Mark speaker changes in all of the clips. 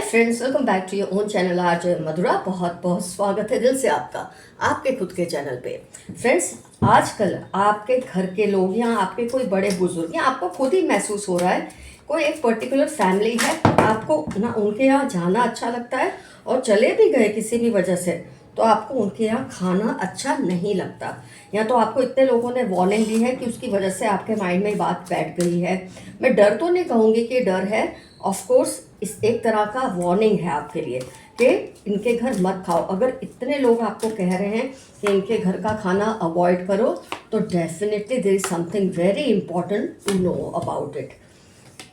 Speaker 1: Friends, welcome back to your own channel. आज मधुरा बहुत बहुत स्वागत है दिल से आपका आपके खुद के चैनल पे। फ्रेंड्स, आजकल आपके घर के लोग या आपके कोई बड़े बुजुर्ग या आपको खुद ही महसूस हो रहा है कोई एक पर्टिकुलर फैमिली है, आपको ना उनके यहाँ जाना अच्छा लगता है और चले भी गए किसी भी वजह से तो आपको उनके यहाँ खाना अच्छा नहीं लगता, या तो आपको इतने लोगों ने वार्निंग दी है कि उसकी वजह से आपके माइंड में बात बैठ गई है। मैं डर तो नहीं कहूँगी कि डर है, ऑफ कोर्स इस एक तरह का वार्निंग है आपके लिए कि इनके घर मत खाओ। अगर इतने लोग आपको कह रहे हैं कि इनके घर का खाना अवॉइड करो तो definitely there is something very important to know about it.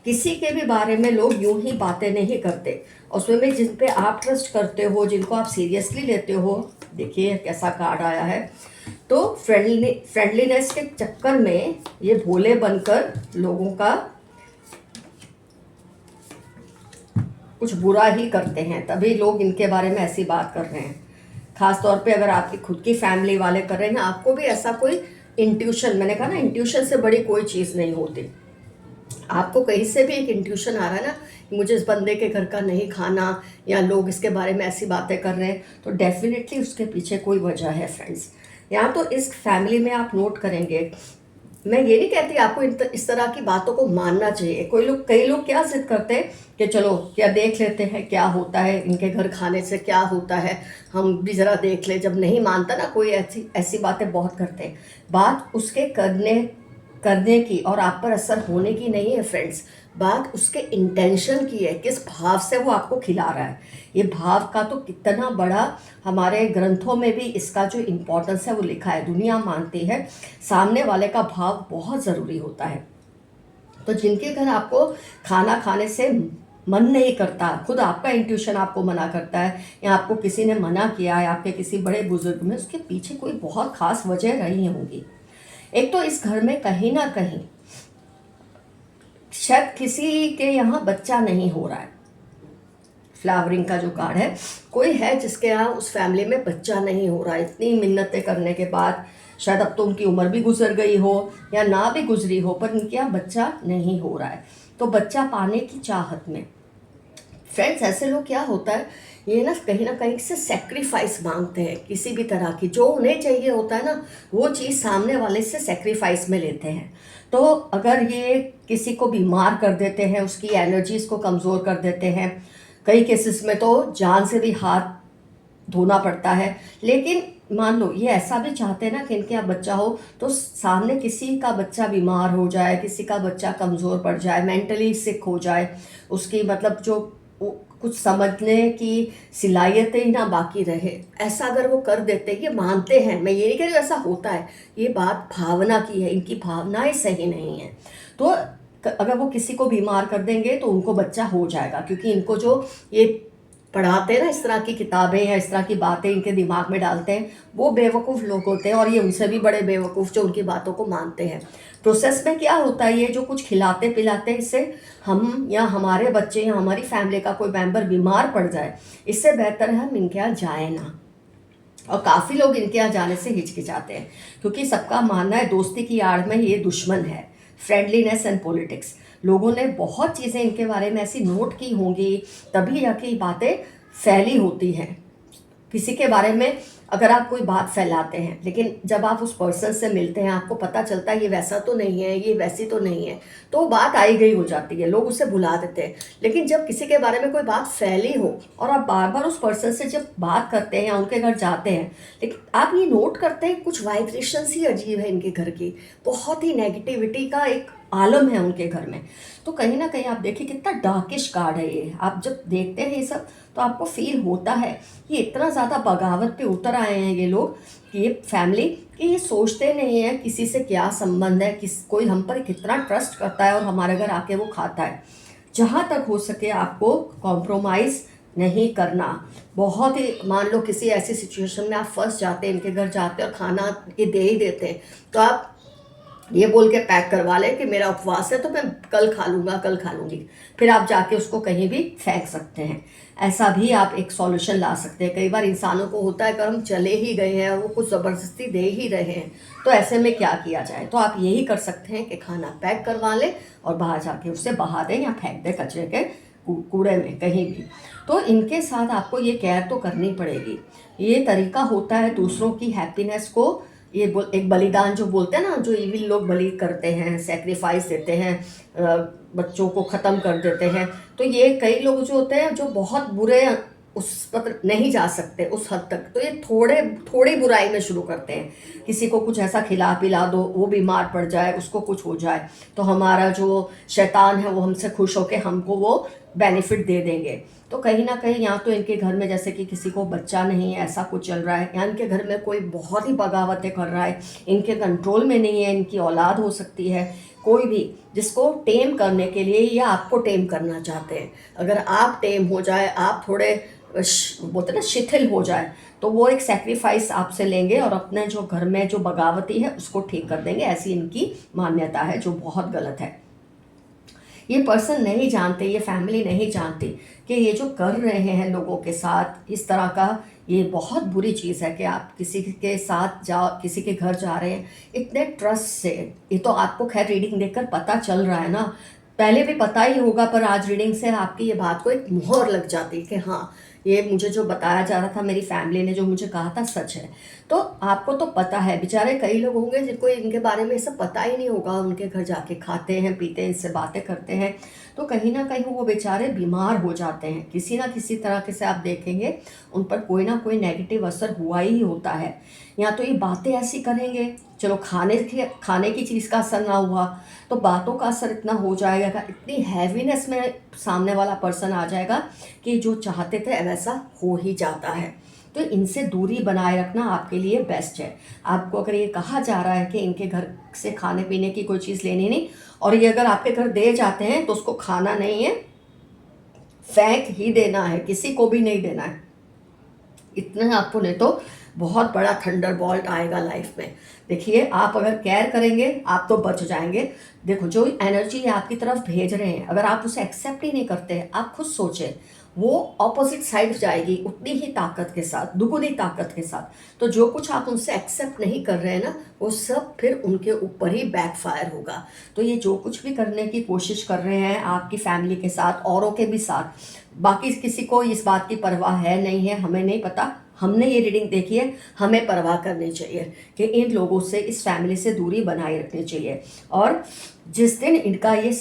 Speaker 1: किसी के भी बारे में लोग यूं ही बातें नहीं करते, उसमें भी जिन पे आप ट्रस्ट करते हो, जिनको आप सीरियसली लेते हो। देखिए कैसा कार्ड आया है। तो फ्रेंडलीनेस के चक्कर में ये भोले बनकर लोगों का कुछ बुरा ही करते हैं, तभी लोग इनके बारे में ऐसी बात कर रहे हैं। खास तौर पे अगर आपकी खुद की फैमिली वाले कर रहे हैं, आपको भी ऐसा कोई इंट्यूशन, मैंने कहा ना इंट्यूशन से बड़ी कोई चीज़ नहीं होती। आपको कहीं से भी एक इंट्यूशन आ रहा है ना कि मुझे इस बंदे के घर का नहीं खाना, या लोग इसके बारे में ऐसी बातें कर रहे हैं, तो डेफिनेटली उसके पीछे कोई वजह है फ्रेंड्स। यहाँ तो इस फैमिली में आप नोट करेंगे, मैं ये नहीं कहती आपको इस तरह की बातों को मानना चाहिए। कई लोग क्या जिद करते हैं कि चलो क्या देख लेते हैं क्या होता है, इनके घर खाने से क्या होता है, हम भी ज़रा देख ले। जब नहीं मानता ना कोई, ऐसी ऐसी बातें बहुत करते हैं। बात उसके करने की और आप पर असर होने की नहीं है फ्रेंड्स, बात उसके इंटेंशन की है, किस भाव से वो आपको खिला रहा है। ये भाव का तो कितना बड़ा हमारे ग्रंथों में भी इसका जो इम्पोर्टेंस है वो लिखा है। दुनिया मानती है सामने वाले का भाव बहुत ज़रूरी होता है। तो जिनके घर आपको खाना खाने से मन नहीं करता, खुद आपका इंट्यूशन आपको मना करता है, या आपको किसी ने मना किया है, आपके किसी बड़े बुजुर्ग में, उसके पीछे कोई बहुत खास वजह रही होंगी। एक तो इस घर में कहीं ना कहीं शायद किसी के यहाँ बच्चा नहीं हो रहा है। फ्लावरिंग का जो कार्ड है, कोई है जिसके यहाँ उस फैमिली में बच्चा नहीं हो रहा है। इतनी मिन्नतें करने के बाद, शायद अब तो उनकी उम्र भी गुजर गई हो या ना भी गुजरी हो, पर उनके यहाँ बच्चा नहीं हो रहा है। तो बच्चा पाने की चाहत में फ्रेंड्स, ऐसे लोग क्या होता है, ये ना कहीं से सेक्रीफाइस मांगते हैं किसी भी तरह की। जो उन्हें चाहिए होता है ना, वो चीज़ सामने वाले से सेक्रीफाइस में लेते हैं। तो अगर ये किसी को बीमार कर देते हैं, उसकी एनर्जीज को कमज़ोर कर देते हैं, कई केसेस में तो जान से भी हाथ धोना पड़ता है। लेकिन मान लो ये ऐसा भी चाहते हैं ना कि इनके यहाँ बच्चा हो, तो सामने किसी का बच्चा बीमार हो जाए, किसी का बच्चा कमज़ोर पड़ जाए, मेंटली सिक हो जाए, उसकी मतलब जो कुछ समझने की सिलाहियतें ही ना बाकी रहे, ऐसा अगर वो कर देते, ये मानते हैं। मैं ये नहीं कह रही ऐसा होता है, ये बात भावना की है, इनकी भावनाएं सही नहीं है। तो अगर वो किसी को बीमार कर देंगे तो उनको बच्चा हो जाएगा, क्योंकि इनको जो ये पढ़ाते हैं ना, इस तरह की किताबें या इस तरह की बातें इनके दिमाग में डालते हैं, वो बेवकूफ़ लोग होते हैं, और ये उनसे भी बड़े बेवकूफ़ जो उनकी बातों को मानते हैं। प्रोसेस में क्या होता है, ये जो कुछ खिलाते पिलाते हैं, इससे हम या हमारे बच्चे या हमारी फैमिली का कोई मेंबर बीमार पड़ जाए, इससे बेहतर है हम इनके यहाँ जाए ना। और काफ़ी लोग इनके यहाँ जाने से हिचकिचाते हैं, क्योंकि सबका मानना है दोस्ती की आड़ में ये दुश्मन है। फ्रेंडलीनेस एंड पॉलिटिक्स, लोगों ने बहुत चीज़ें इनके बारे में ऐसी नोट की होंगी, तभी जाके ये बातें फैली होती हैं। किसी के बारे में अगर आप कोई बात फैलाते हैं, लेकिन जब आप उस पर्सन से मिलते हैं, आपको पता चलता है ये वैसा तो नहीं है, ये वैसी तो नहीं है, तो वो बात आई गई हो जाती है, लोग उसे भुला देते हैं। लेकिन जब किसी के बारे में कोई बात फैली हो और आप बार बार उस पर्सन से जब बात करते हैं या उनके घर जाते हैं, लेकिन आप ये नोट करते हैं कुछ वाइब्रेशंस ही अजीब है इनके घर की, बहुत ही नेगेटिविटी का एक आलम है उनके घर में। तो कहीं ना कहीं आप देखिए कितना डार्किश कार्ड है ये। आप जब देखते हैं ये सब तो आपको फील होता है कि इतना ज़्यादा बगावत पे उतर आए हैं ये लोग, कि ये फैमिली, कि ये सोचते नहीं है किसी से क्या संबंध है, कोई हम पर कितना ट्रस्ट करता है और हमारे घर आके वो खाता है। जहाँ तक हो सके आपको कॉम्प्रोमाइज़ नहीं करना। बहुत ही, मान लो किसी ऐसी सिचुएशन में आप फंस जाते हैं, इनके घर जाते हैं और खाना ये दे ही देते हैं, तो आप ये बोल के पैक करवा ले कि मेरा उपवास है तो मैं कल खा लूँगा, कल खा लूँगी, फिर आप जाके उसको कहीं भी फेंक सकते हैं। ऐसा भी आप एक सॉल्यूशन ला सकते हैं। कई बार इंसानों को होता है कि हम चले ही गए हैं और वो कुछ ज़बरदस्ती दे ही रहे हैं, तो ऐसे में क्या किया जाए। तो आप यही कर सकते हैं कि खाना पैक करवा लें और बाहर जाके उसे बहा दें या फेंक दें कचरे के कूड़े में कहीं भी। तो इनके साथ आपको ये केयर तो करनी पड़ेगी। ये तरीका होता है दूसरों की हैप्पीनेस को, ये एक बलिदान जो बोलते हैं ना, जो इविल लोग बलि करते हैं, सेक्रीफाइस देते हैं, बच्चों को ख़त्म कर देते हैं। तो ये कई लोग जो होते हैं जो बहुत बुरे उस पर नहीं जा सकते उस हद तक, तो ये थोड़ी बुराई में शुरू करते हैं। किसी को कुछ ऐसा खिला पिला दो, वो बीमार पड़ जाए, उसको कुछ हो जाए, तो हमारा जो शैतान है वो हमसे खुश होकर हमको वो बेनिफिट दे देंगे। तो कहीं ना कहीं यहाँ तो इनके घर में जैसे कि किसी को बच्चा नहीं है, ऐसा कुछ चल रहा है, या इनके घर में कोई बहुत ही बगावतें कर रहा है, इनके कंट्रोल में नहीं है, इनकी औलाद हो सकती है, कोई भी जिसको टेम करने के लिए या आपको टेम करना चाहते हैं। अगर आप टेम हो जाए, आप थोड़े बोलते ना शिथिल हो जाए, तो वो एक सेक्रीफाइस आपसे लेंगे और अपने जो घर में जो बगावती है उसको ठीक कर देंगे। ऐसी इनकी मान्यता है, जो बहुत गलत है। ये पर्सन नहीं जानते, ये फैमिली नहीं जानती कि ये जो कर रहे हैं लोगों के साथ इस तरह का, ये बहुत बुरी चीज़ है कि आप किसी के साथ जाओ, किसी के घर जा रहे हैं इतने ट्रस्ट से। ये तो आपको खैर रीडिंग देखकर पता चल रहा है ना, पहले भी पता ही होगा, पर आज रीडिंग से आपकी ये बात को एक मोहर लग जाती है कि हाँ, ये मुझे जो बताया जा रहा था, मेरी फैमिली ने जो मुझे कहा था, सच है। तो आपको तो पता है। बेचारे कई लोग होंगे जिनको इनके बारे में सब पता ही नहीं होगा, उनके घर जाके खाते हैं, पीते हैं, इससे बातें करते हैं, तो कहीं ना कहीं वो बेचारे बीमार हो जाते हैं। किसी ना किसी तरह के से आप देखेंगे उन पर कोई ना कोई नेगेटिव असर हुआ ही होता है। या तो ये बातें ऐसी करेंगे, चलो खाने की चीज़ का असर ना हुआ तो बातों का असर इतना हो जाएगा, इतनी हैवीनेस में सामने वाला पर्सन आ जाएगा कि जो चाहते थे वैसा हो ही जाता है। तो इनसे दूरी बनाए रखना आपके लिए बेस्ट है। आपको अगर ये कहा जा रहा है कि इनके घर से खाने पीने की कोई चीज़ लेनी नहीं, और ये अगर आपके घर दे जाते हैं तो उसको खाना नहीं है, फेंक ही देना है, किसी को भी नहीं देना है। इतना आपको, नहीं तो बहुत बड़ा थंडरबॉल्ट आएगा लाइफ में। देखिए, आप अगर केयर करेंगे आप तो बच जाएंगे। देखो, जो एनर्जी आपकी तरफ भेज रहे हैं, अगर आप उसे एक्सेप्ट ही नहीं करते, आप खुद सोचें, वो ऑपोजिट साइड जाएगी उतनी ही ताकत के साथ, दुगुनी ताकत के साथ। तो जो कुछ आप उनसे एक्सेप्ट नहीं कर रहे हैं ना, वो सब फिर उनके ऊपर ही बैकफायर होगा। तो ये जो कुछ भी करने की कोशिश कर रहे हैं आपकी फैमिली के साथ, औरों के भी साथ, बाकी किसी को इस बात की परवाह है नहीं है, हमें नहीं पता। हमने ये रीडिंग देखी है, हमें परवाह करनी चाहिए कि इन लोगों से, इस फैमिली से दूरी बनाए रखनी चाहिए। और जिस दिन इनका ये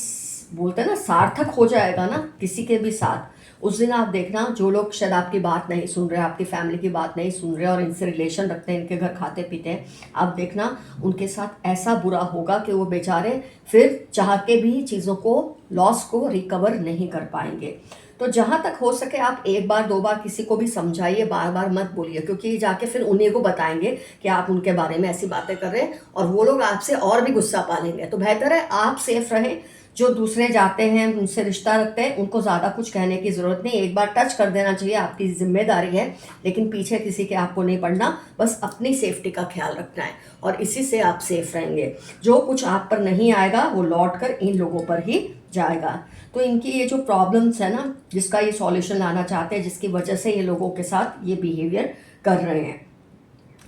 Speaker 1: बोलते हैं ना सार्थक हो जाएगा ना किसी के भी साथ, उस दिन आप देखना, जो लोग शायद आपकी बात नहीं सुन रहे, आपकी फैमिली की बात नहीं सुन रहे और इनसे रिलेशन रखते हैं, इनके घर खाते पीते हैं, आप देखना उनके साथ ऐसा बुरा होगा कि वो बेचारे फिर चाह के भी चीज़ों को, लॉस को रिकवर नहीं कर पाएंगे। तो जहाँ तक हो सके आप एक बार दो बार किसी को भी समझाइए, बार बार मत बोलिए, क्योंकि जाके फिर उन्हीं को बताएंगे कि आप उनके बारे में ऐसी बातें कर रहे हैं और वो लोग आपसे और भी गुस्सा पालेंगे। तो बेहतर है आप सेफ रहें। जो दूसरे जाते हैं, उनसे रिश्ता रखते हैं, उनको ज़्यादा कुछ कहने की ज़रूरत नहीं, एक बार टच कर देना चाहिए, आपकी जिम्मेदारी है, लेकिन पीछे किसी के आपको नहीं पड़ना, बस अपनी सेफ्टी का ख्याल रखना है और इसी से आप सेफ रहेंगे। जो कुछ आप पर नहीं आएगा वो लौट कर इन लोगों पर ही जाएगा। तो इनकी ये जो प्रॉब्लम्स है ना, जिसका ये सॉल्यूशन लाना चाहते हैं, जिसकी वजह से ये लोगों के साथ ये बिहेवियर कर रहे हैं,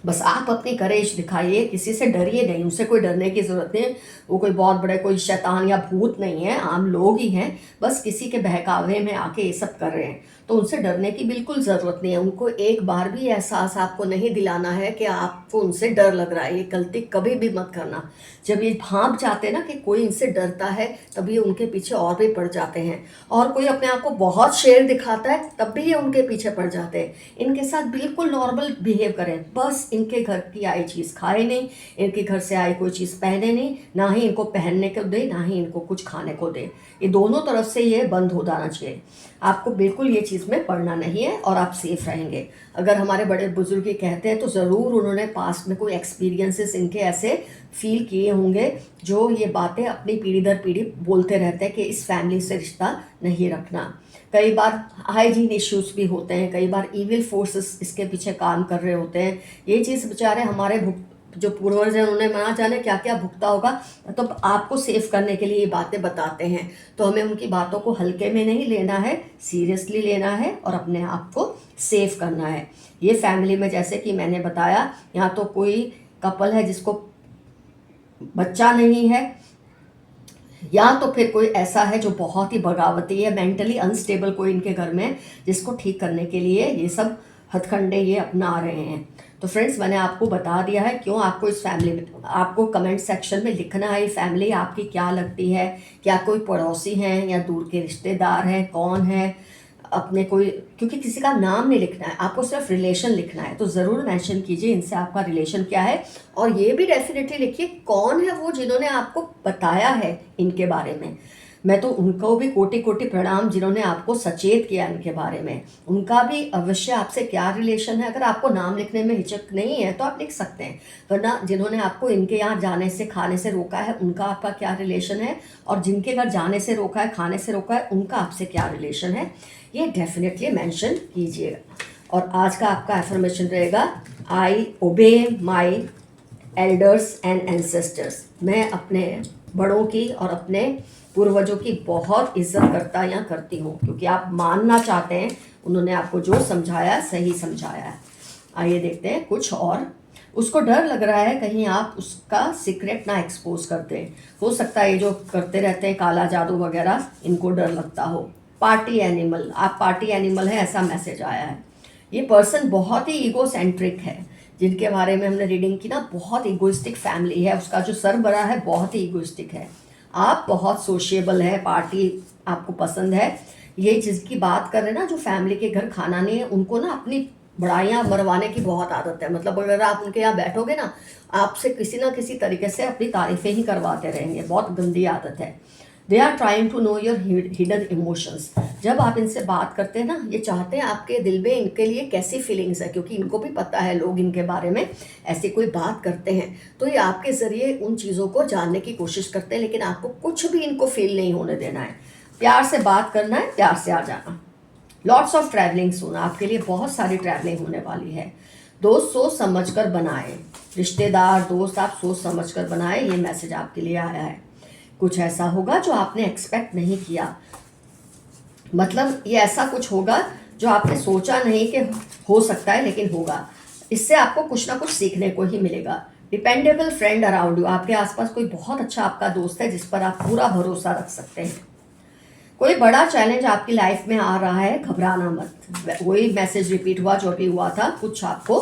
Speaker 1: बस आप अपनी करेज दिखाइए, किसी से डरिए नहीं, उनसे कोई डरने की ज़रूरत नहीं। वो कोई बहुत बड़े कोई शैतान या भूत नहीं है, आम लोग ही हैं, बस किसी के बहकावे में आके ये सब कर रहे हैं। तो उनसे डरने की बिल्कुल ज़रूरत नहीं है। उनको एक बार भी एहसास आपको नहीं दिलाना है कि आपको उनसे डर लग रहा है। ये गलती कभी भी मत करना। जब ये भांप जाते हैं ना कि कोई इनसे डरता है, तभी ये उनके पीछे और भी पड़ जाते हैं। और कोई अपने आप को बहुत शेर दिखाता है, तब भी ये उनके पीछे पड़ जाते हैं। इनके साथ बिल्कुल नॉर्मल बिहेव करें, बस इनके घर की आई चीज़ खाए नहीं, इनके घर से आई कोई चीज़ पहने नहीं, ना ही इनको पहनने को दे, ना ही इनको कुछ खाने को दे। ये दोनों तरफ से ये बंद हो जाना चाहिए। आपको बिल्कुल ये चीज़ में पड़ना नहीं है और आप सेफ रहेंगे। अगर हमारे बड़े बुजुर्ग ये कहते हैं तो ज़रूर उन्होंने पास्ट में कोई एक्सपीरियंसेस इनके ऐसे फील किए होंगे, जो ये बातें अपनी पीढ़ी दर पीढ़ी बोलते रहते हैं कि इस फैमिली से रिश्ता नहीं रखना। कई बार हाइजीन इश्यूज भी होते हैं, कई बार इविल फोर्सेस इसके पीछे काम कर रहे होते हैं। ये चीज़ बेचारे हमारे जो पूर्वज हैं उन्होंने ना जाने क्या क्या भुगता होगा, तो आपको सेफ करने के लिए ये बातें बताते हैं। तो हमें उनकी बातों को हल्के में नहीं लेना है, सीरियसली लेना है और अपने आप को सेफ करना है। ये फैमिली में जैसे कि मैंने बताया, यहाँ तो कोई कपल है जिसको बच्चा नहीं है, या तो फिर कोई ऐसा है जो बहुत ही बगावती है, मेंटली अनस्टेबल कोई इनके घर में है, जिसको ठीक करने के लिए ये सब हथकंडे ये अपना रहे हैं। तो फ्रेंड्स, मैंने आपको बता दिया है क्यों आपको इस फैमिली में, आपको कमेंट सेक्शन में लिखना है ये फैमिली आपकी क्या लगती है, क्या कोई पड़ोसी हैं या दूर के रिश्तेदार हैं, कौन है अपने कोई, क्योंकि किसी का नाम नहीं लिखना है, आपको सिर्फ रिलेशन लिखना है। तो ज़रूर मेंशन कीजिए इनसे आपका रिलेशन क्या है, और ये भी डेफिनेटली लिखिए कौन है वो जिन्होंने आपको बताया है इनके बारे में। मैं तो उनको भी कोटि कोटि प्रणाम जिन्होंने आपको सचेत किया इनके बारे में, उनका भी अवश्य आपसे क्या रिलेशन है। अगर आपको नाम लिखने में हिचक नहीं है तो आप लिख सकते हैं, वरना जिन्होंने आपको इनके यहाँ जाने से खाने से रोका है उनका आपका क्या रिलेशन है, और जिनके घर जाने से रोका है खाने से रोका है उनका आपसे क्या रिलेशन है, ये डेफिनेटली मेंशन कीजिएगा। और आज का आपका एफर्मेशन रहेगा, आई ओबे माई एल्डर्स एंड एंसेस्टर्स। मैं अपने बड़ों की और अपने पूर्वजों की बहुत इज्जत करता या करती हूँ, क्योंकि आप मानना चाहते हैं उन्होंने आपको जो समझाया सही समझाया है। आइए देखते हैं कुछ और। उसको डर लग रहा है कहीं आप उसका सीक्रेट ना एक्सपोज कर दें। हो सकता है ये जो करते रहते हैं काला जादू वगैरह, इनको डर लगता हो। पार्टी एनिमल, आप पार्टी एनिमल है ऐसा मैसेज आया है। ये पर्सन बहुत ही ईगो सेंट्रिक है, जिनके बारे में हमने रीडिंग की ना, बहुत ईगोइस्टिक फैमिली है, उसका जो सरबराह है बहुत ही ईगोइस्टिक है। आप बहुत सोशिएबल है, पार्टी आपको पसंद है। ये जिसकी बात कर रहे हैं ना, जो फैमिली के घर खाना नहीं है, उनको ना अपनी बड़ाइयाँ मरवाने की बहुत आदत है। मतलब अगर आप उनके यहाँ बैठोगे ना, आपसे किसी ना किसी तरीके से अपनी तारीफें ही करवाते रहेंगे, बहुत गंदी आदत है। They are trying to know your hidden emotions. जब आप इनसे बात करते हैं ना, ये चाहते हैं आपके दिल में इनके लिए कैसी फीलिंग्स है, क्योंकि इनको भी पता है लोग इनके बारे में ऐसी कोई बात करते हैं, तो ये आपके ज़रिए उन चीज़ों को जानने की कोशिश करते हैं, लेकिन आपको कुछ भी इनको फील नहीं होने देना है। प्यार से बात करना है, प्यार से आ जाना। लॉट्स ऑफ ट्रैवलिंग सुना, आपके लिए बहुत सारी ट्रैवलिंग होने वाली है। दोस्त सोच समझ कर बनाए, रिश्तेदार दोस्त आप सोच समझ कर बनाए, ये मैसेज आपके लिए आया है। कुछ ऐसा होगा जो आपने एक्सपेक्ट नहीं किया, मतलब ये ऐसा कुछ होगा जो आपने सोचा नहीं कि हो सकता है, लेकिन होगा। इससे आपको कुछ ना कुछ सीखने को ही मिलेगा। डिपेंडेबल फ्रेंड अराउंड यू, आपके आसपास कोई बहुत अच्छा आपका दोस्त है जिस पर आप पूरा भरोसा रख सकते हैं। कोई बड़ा चैलेंज आपकी लाइफ में आ रहा है, घबराना मत। वही मैसेज रिपीट हुआ जो भी हुआ था, कुछ आपको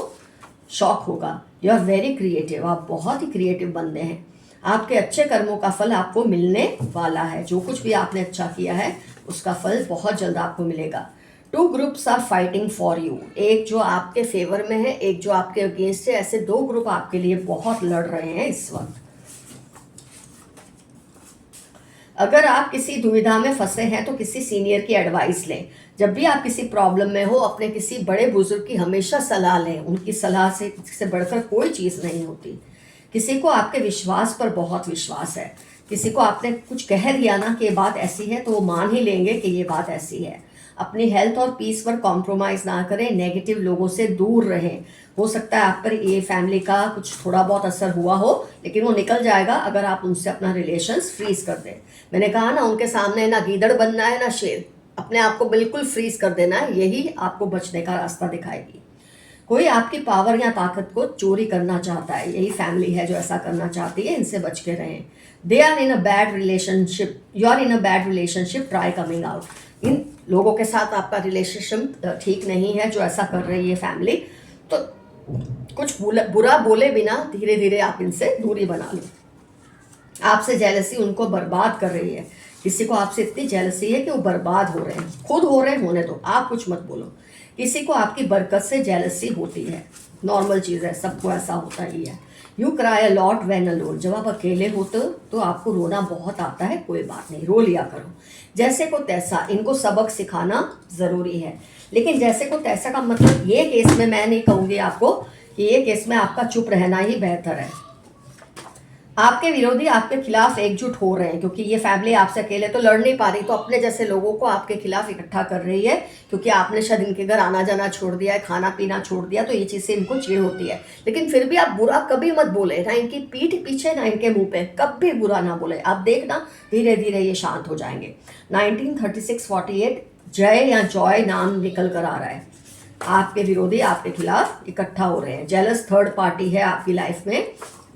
Speaker 1: शॉक होगा। यू आर वेरी क्रिएटिव, आप बहुत ही क्रिएटिव बंदे हैं। आपके अच्छे कर्मों का फल आपको मिलने वाला है, जो कुछ भी आपने अच्छा किया है उसका फल बहुत जल्द आपको मिलेगा। Two groups are fighting for you, एक जो आपके फेवर में है, एक जो आपके अगेंस्ट है। ऐसे दो ग्रुप आपके लिए बहुत लड़ रहे हैं इस वक्त। अगर आप किसी दुविधा में फंसे हैं तो किसी सीनियर की एडवाइस लें। जब भी आप किसी प्रॉब्लम में हो, अपने किसी बड़े बुजुर्ग की हमेशा सलाह लें। उनकी सलाह से बढ़कर कोई चीज़ नहीं होती। किसी को आपके विश्वास पर बहुत विश्वास है, किसी को आपने कुछ कह दिया ना कि ये बात ऐसी है, तो वो मान ही लेंगे कि ये बात ऐसी है। अपनी हेल्थ और पीस पर कॉम्प्रोमाइज़ ना करें, नेगेटिव लोगों से दूर रहें। हो सकता है आप पर ये फैमिली का कुछ थोड़ा बहुत असर हुआ हो, लेकिन वो निकल जाएगा अगर आप उनसे अपना रिलेशंस फ्रीज कर दें। मैंने कहा ना, उनके सामने ना गीदड़ बनना है ना शेर, अपने आप को बिल्कुल फ्रीज कर देना है, यही आपको बचने का रास्ता दिखाएगी। कोई आपकी पावर या ताकत को चोरी करना चाहता है, यही फैमिली है जो ऐसा करना चाहती है, इनसे बच के रहें। They are in a bad relationship, you are in a bad relationship, try coming out. इन लोगों के साथ आपका रिलेशनशिप ठीक नहीं है जो ऐसा कर रही है फैमिली, तो कुछ बुरा बोले बिना धीरे धीरे आप इनसे दूरी बना लो। आपसे जेलसी उनको बर्बाद कर रही है। किसी को आपसे इतनी जेलसी है कि वो बर्बाद हो रहे हैं, खुद हो रहे हैं, होने दो, आप कुछ मत बोलो। किसी को आपकी बरकत से जेलसी होती है, नॉर्मल चीज़ है, सबको ऐसा होता ही है। You cry a lot when alone, जब आप अकेले होते हो तो आपको रोना बहुत आता है, कोई बात नहीं, रो लिया करो। जैसे को तैसा, इनको सबक सिखाना ज़रूरी है, लेकिन जैसे को तैसा का मतलब ये केस में मैं नहीं कहूँगी आपको कि ये केस में आपका चुप रहना ही बेहतर है। आपके विरोधी आपके खिलाफ एकजुट हो रहे हैं, क्योंकि ये फैमिली आपसे अकेले तो लड़ नहीं पा रही, तो अपने जैसे लोगों को आपके खिलाफ इकट्ठा कर रही है, क्योंकि आपने शायद इनके घर आना जाना छोड़ दिया है, खाना पीना छोड़ दिया, तो ये चीज़ से इनको चिढ़ होती है। लेकिन फिर भी आप बुरा कभी मत बोले, ना इनकी पीठ पीछे ना इनके मुंह पे, कभी बुरा ना बोले। आप देखना धीरे धीरे ये शांत हो जाएंगे। 1936-48 जय या जॉय नाम निकल कर आ रहा है। आपके विरोधी आपके खिलाफ इकट्ठा हो रहे हैं। जेलस थर्ड पार्टी है आपकी लाइफ में,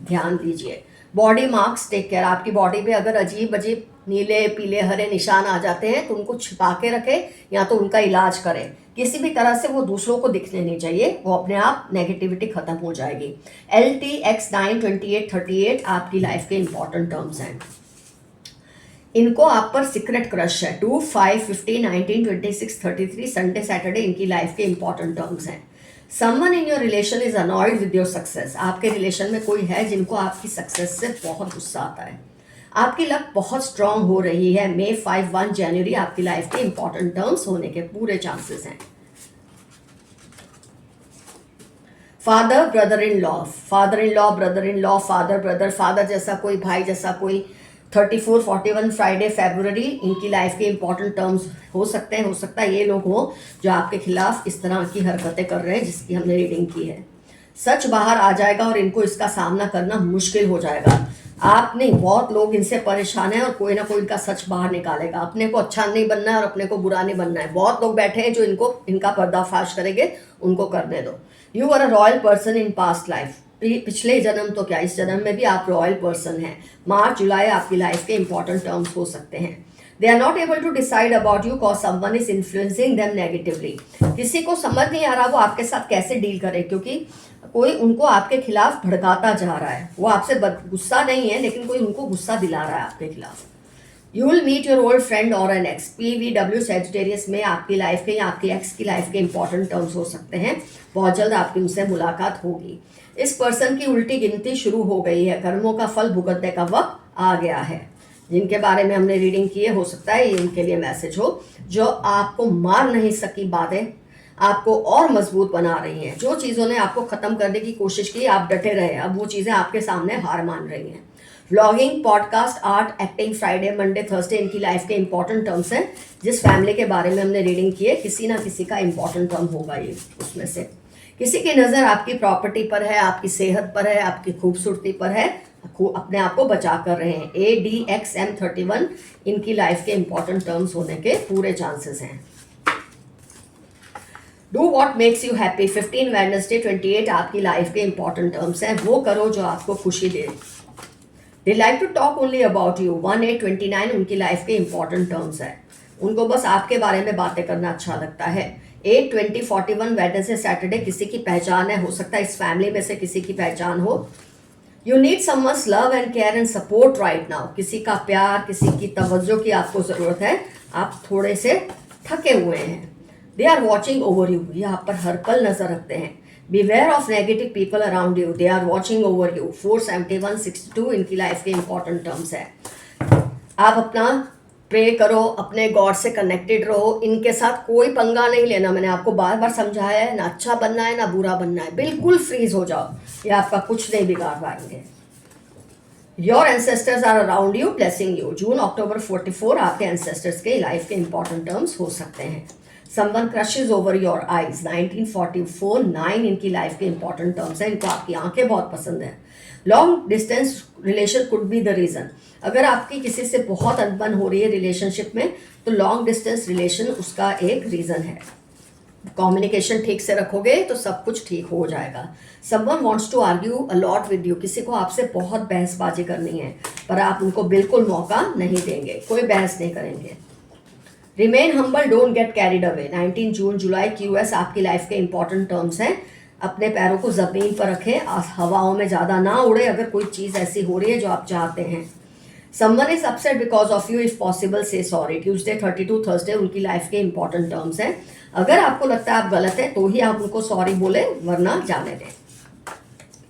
Speaker 1: ध्यान दीजिए। Body marks, take care. आपकी बॉडी पे अगर अजीब अजीब नीले पीले हरे निशान आ जाते हैं तो उनको छिपा के रखें या तो उनका इलाज करें। किसी भी तरह से वो दूसरों को दिखने नहीं चाहिए, वो अपने आप नेगेटिविटी खत्म हो जाएगी। LTX92838 आपकी लाइफ के इंपॉर्टेंट टर्म्स हैं। इनको आप पर सीक्रेट क्रश है। 2, 5, 15, 19, 26, 33 संडे सैटरडे इनकी लाइफ के इंपॉर्टेंट टर्म्स हैं। Someone in your relation is annoyed with your success. आपके रिलेशन में कोई है जिनको आपकी सक्सेस से बहुत गुस्सा आता है। आपकी लक बहुत स्ट्रांग हो रही है। May 5, 1 जनवरी आपकी लाइफ के इंपॉर्टेंट टर्म्स होने के पूरे चांसेस हैं। Father brother in law, father in law, brother in law, father brother, father जैसा कोई, भाई जैसा कोई। 34, 41 फ्राइडे फरवरी इनकी लाइफ के इंपॉर्टेंट टर्म्स हो सकते हैं। हो सकता है ये लोग हो जो आपके खिलाफ इस तरह की हरकतें कर रहे हैं जिसकी हमने रीडिंग की है। सच बाहर आ जाएगा और इनको इसका सामना करना मुश्किल हो जाएगा। आप नहीं, बहुत लोग इनसे परेशान हैं और कोई ना कोई इनका सच बाहर निकालेगा। अपने को अच्छा नहीं बनना है और अपने को बुरा नहीं बनना है। बहुत लोग बैठे हैं जो इनका पर्दाफाश करेंगे, उनको करने दो। You are a royal person in past life. पिछले जन्म तो क्या, इस जन्म में भी आप रॉयल पर्सन हैं। मार्च जुलाई आपकी लाइफ के इंपॉर्टेंट टर्म्स हो सकते हैं। They are not able to decide about you cause someone is influencing them negatively. किसी को समझ नहीं आ रहा वो आपके साथ कैसे डील करे, क्योंकि कोई उनको आपके खिलाफ भड़काता जा रहा है। वो आपसे गुस्सा नहीं है लेकिन कोई उनको गुस्सा दिला रहा है आपके खिलाफ। You will meet your old friend और एन एक्स। PVW सेजिटेरियस में आपकी लाइफ के या आपकी एक्स की लाइफ के इंपॉर्टेंट टर्म्स हो सकते हैं। बहुत जल्द आपकी उनसे मुलाकात होगी। इस पर्सन की उल्टी गिनती शुरू हो गई है। कर्मों का फल भुगतने का वक्त आ गया है। जिनके बारे में हमने रीडिंग की है, हो सकता है ये इनके लिए मैसेज हो। जो आपको मार नहीं सकी बातें आपको और मजबूत बना रही हैं। जो चीज़ों ने आपको ख़त्म करने की कोशिश की, आप डटे रहे, अब वो चीज़ें आपके सामने हार मान रही हैं। Vlogging, podcast, art, acting, Friday, Monday, Thursday इनकी लाइफ के इंपॉर्टेंट टर्म्स हैं। जिस फैमिली के बारे में हमने रीडिंग की है, किसी ना किसी का इंपॉर्टेंट टर्म होगा ये उसमें से। किसी की नज़र आपकी प्रॉपर्टी पर है, आपकी सेहत पर है, आपकी खूबसूरती पर है, अपने आप को बचा कर रहे हैं। ADXM31 इनकी लाइफ के इंपॉर्टेंट टर्म्स होने के पूरे चांसेस हैं। Do what makes you happy, 15 Wednesday 28 आपकी लाइफ के इंपॉर्टेंट टर्म्स हैं। वो करो जो आपको खुशी दे। They like to talk only about you, 1829 उनकी लाइफ के इंपॉर्टेंट टर्म्स है। उनको बस आपके बारे में बातें करना अच्छा लगता है। 8/20/41 वेडनेसडे सैटरडे किसी की पहचान है। हो सकता है इस फैमिली में से किसी की पहचान हो। You need someone's love and care and support right now. किसी का प्यार, किसी की तवज्जो की आपको ज़रूरत है। आप थोड़े से थके हुए हैं। They are watching over you, ये आप पर हर पल नजर रखते हैं। Beware of negative people around you, they are watching over you। 4/71/62 इनकी लाइफ के इंपॉर्टेंट टर्म्स है। आप अपना प्रे करो, अपने गॉड से कनेक्टेड रहो। इनके साथ कोई पंगा नहीं लेना। मैंने आपको बार बार समझाया है, ना अच्छा बनना है ना बुरा बनना है। बिल्कुल फ्रीज हो जाओ, ये आपका कुछ नहीं बिगाड़ पाएंगे। Your ancestors are around you blessing you. जून अक्टूबर 44 आपके एंसेस्टर्स के लाइफ के इंपॉर्टेंट टर्म्स हो सकते हैं। Someone crushes over your eyes, 1944 9 इनकी लाइफ के इंपॉर्टेंट टर्म्स हैं। इनको आपकी आंखें बहुत पसंद है। Long distance relation could be the reason. अगर आपकी किसी से बहुत अनबन हो रही है रिलेशनशिप में, तो लॉन्ग डिस्टेंस रिलेशन उसका एक रीज़न है। कम्युनिकेशन ठीक से रखोगे तो सब कुछ ठीक हो जाएगा। Someone wants to argue a lot with you। किसी को आपसे बहुत बहसबाजी करनी है पर आप उनको बिल्कुल मौका नहीं देंगे, कोई बहस नहीं करेंगे। Remain humble, don't get carried away, 19 June July QS आपकी लाइफ के इंपॉर्टेंट टर्म्स हैं। अपने पैरों को ज़मीन पर रखें, हवाओं में ज़्यादा ना उड़े अगर कोई चीज़ ऐसी हो रही है जो आप चाहते हैं। Someone is upset because of you, if possible से सॉरी। ट्यूसडे 32 थर्सडे उनकी लाइफ के इंपॉर्टेंट टर्म्स हैं। अगर आपको लगता है आप गलत हैं तो ही आप उनको सॉरी बोले, वरना जाने दें।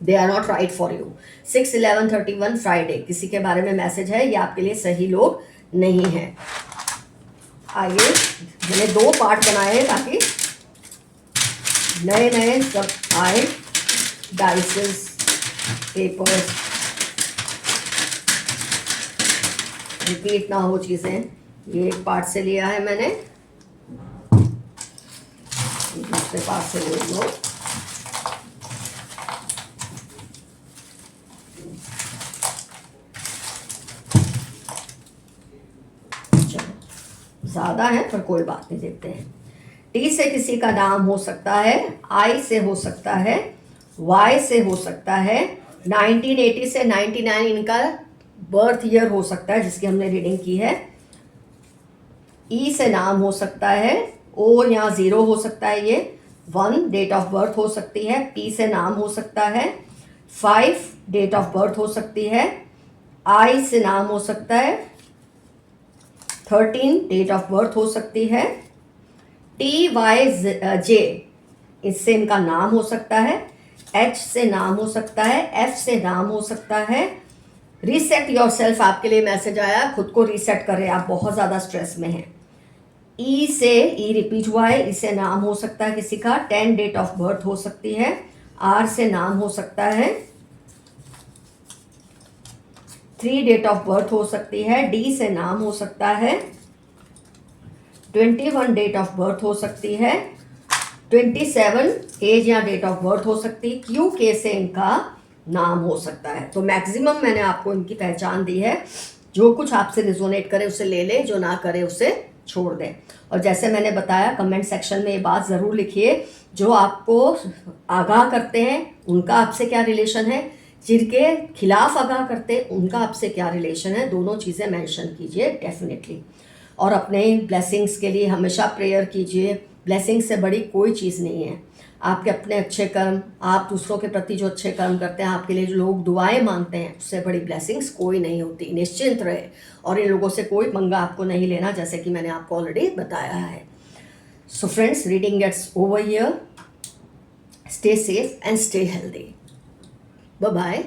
Speaker 1: They are not right for you. 6/11/31 Friday किसी के बारे में मैसेज है, ये आपके लिए सही लोग नहीं हैं। आइए, मैंने 2 पार्ट बनाए हैं ताकि नए नए सब आए। डाइसेस, पेपर्स, रिपीट ना हो चीज़ें। ये एक पार्ट से लिया है मैंने, दूसरे पार्ट से ले लो। ज़्यादा है पर कोई बात नहीं, देखते हैं। T से किसी का नाम हो सकता है, I से हो सकता है, Y से हो सकता है, 1980 से 99 इनका बर्थ ईयर हो सकता है जिसकी हमने रीडिंग की है। ई से नाम हो सकता है, ओ यहाँ 0 हो सकता है, ये 1 डेट ऑफ बर्थ हो सकती है, पी से नाम हो सकता है, 5 डेट ऑफ बर्थ हो सकती है, आई से नाम हो सकता है, 13 डेट ऑफ बर्थ हो सकती है, टी वाई जे इससे इनका नाम हो सकता है, एच से नाम हो सकता है, एफ से नाम हो सकता है। रीसेट योर सेल्फ आपके लिए मैसेज आया, खुद को रीसेट करें, आप बहुत ज़्यादा स्ट्रेस में हैं। ई से ई रिपीट हुआ है, इसे नाम हो सकता है किसी का, 10 डेट ऑफ बर्थ हो सकती है, आर से नाम हो सकता है, 3 डेट ऑफ बर्थ हो सकती है, डी से नाम हो सकता है, 21 डेट ऑफ बर्थ हो सकती है, 27 एज या डेट ऑफ बर्थ हो सकती है, क्यू के से इनका नाम हो सकता है। तो मैक्सिमम मैंने आपको इनकी पहचान दी है, जो कुछ आपसे रिजोनेट करे उसे ले ले, जो ना करे उसे छोड़ दें। और जैसे मैंने बताया कमेंट सेक्शन में ये बात ज़रूर लिखिए, जो आपको आगाह करते हैं उनका आपसे क्या रिलेशन है, जिनके खिलाफ आगाह करते हैं उनका आपसे क्या रिलेशन है, दोनों चीज़ें मेंशन कीजिए डेफिनेटली। और अपने ब्लेसिंग्स के लिए हमेशा प्रेयर कीजिए, ब्लेसिंग से बड़ी कोई चीज़ नहीं है। आपके अपने अच्छे कर्म, आप दूसरों के प्रति जो अच्छे कर्म करते हैं, आपके लिए जो लोग दुआएं मांगते हैं, उससे बड़ी ब्लेसिंग्स कोई नहीं होती। निश्चिंत रहे और इन लोगों से कोई पंगा आपको नहीं लेना, जैसे कि मैंने आपको ऑलरेडी बताया है। So friends, reading gets over here. Stay safe and stay healthy. Bye bye.